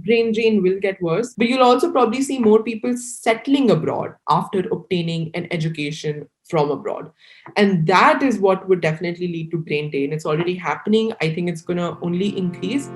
brain drain will get worse, but you'll also probably see more people settling abroad after obtaining an education from abroad. And that is what would definitely lead to brain drain. It's already happening. I think it's going to only increase.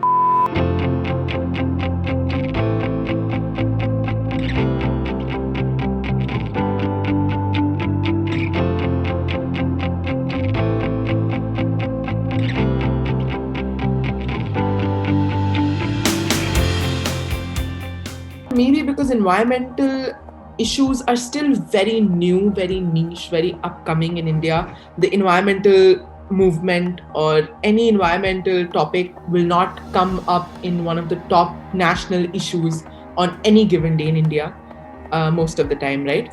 Maybe because environmental issues are still very new, very niche, very upcoming in India. The environmental movement or any environmental topic will not come up in one of the top national issues on any given day in India, most of the time, right?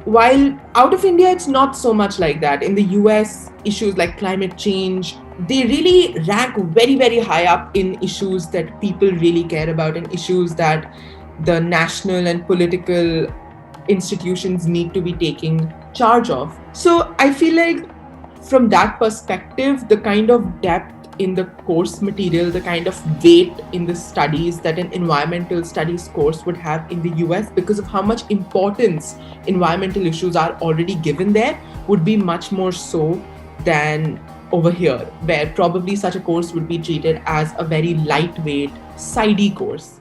While out of India, it's not so much like that. In the US, issues like climate change, they really rank very, very high up in issues that people really care about and issues that the national and political institutions need to be taking charge of. So I feel like from that perspective, the kind of depth in the course material, the kind of weight in the studies that an environmental studies course would have in the US, because of how much importance environmental issues are already given there, would be much more so than over here, where probably such a course would be treated as a very lightweight, sidey course.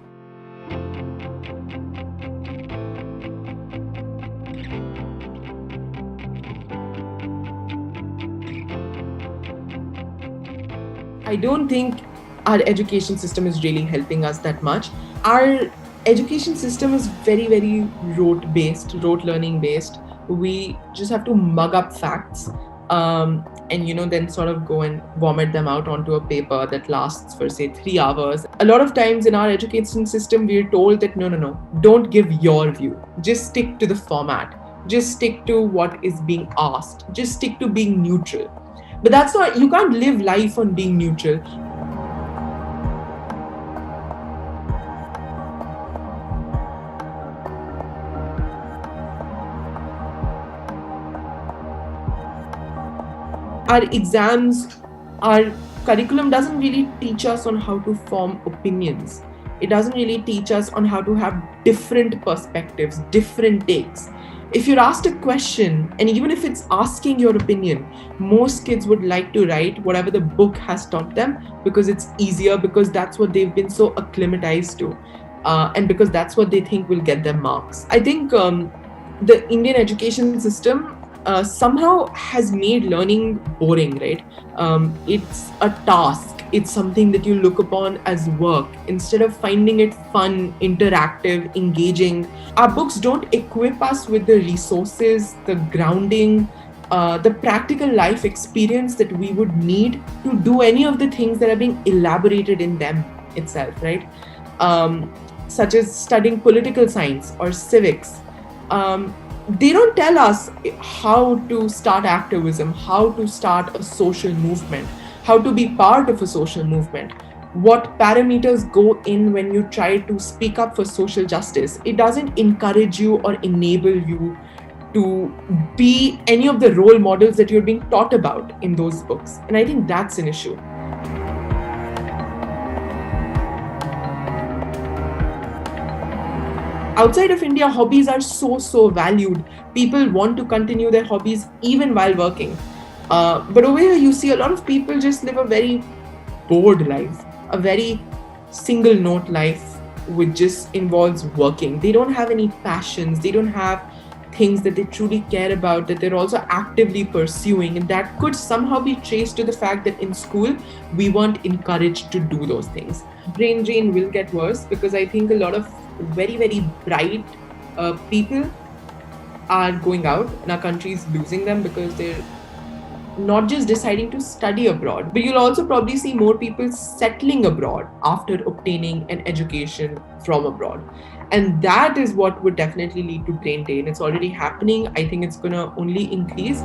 I don't think our education system is really helping us that much. Our education system is very, very rote based, rote learning based. We just have to mug up facts, and then sort of go and vomit them out onto a paper that lasts for say 3 hours. A lot of times in our education system, we're told that no, don't give your view. Just stick to the format. Just stick to what is being asked. Just stick to being neutral. But that's not, you can't live life on being neutral. Our exams, our curriculum doesn't really teach us on how to form opinions. It doesn't really teach us on how to have different perspectives, different takes. If you're asked a question, and even if it's asking your opinion, most kids would like to write whatever the book has taught them because it's easier, because that's what they've been so acclimatized to, and because that's what they think will get them marks. I think the Indian education system somehow has made learning boring, right? It's a task. It's something that you look upon as work instead of finding it fun, interactive, engaging. Our books don't equip us with the resources, the grounding, the practical life experience that we would need to do any of the things that are being elaborated in them itself, right? Such as studying political science or civics. They don't tell us how to start activism, how to start a social movement, how to be part of a social movement, what parameters go in when you try to speak up for social justice. It doesn't encourage you or enable you to be any of the role models that you're being taught about in those books. And I think that's an issue. Outside of India, hobbies are so valued. People want to continue their hobbies even while working. But over here, you see a lot of people just live a very bored life, a very single note life, which just involves working. They don't have any passions. They don't have things that they truly care about, that they're also actively pursuing. And that could somehow be traced to the fact that in school, we weren't encouraged to do those things. Brain drain will get worse because I think a lot of very, very bright people are going out and our country is losing them because they're not just deciding to study abroad, but you'll also probably see more people settling abroad after obtaining an education from abroad. And that is what would definitely lead to brain drain. It's already happening. I think it's going to only increase.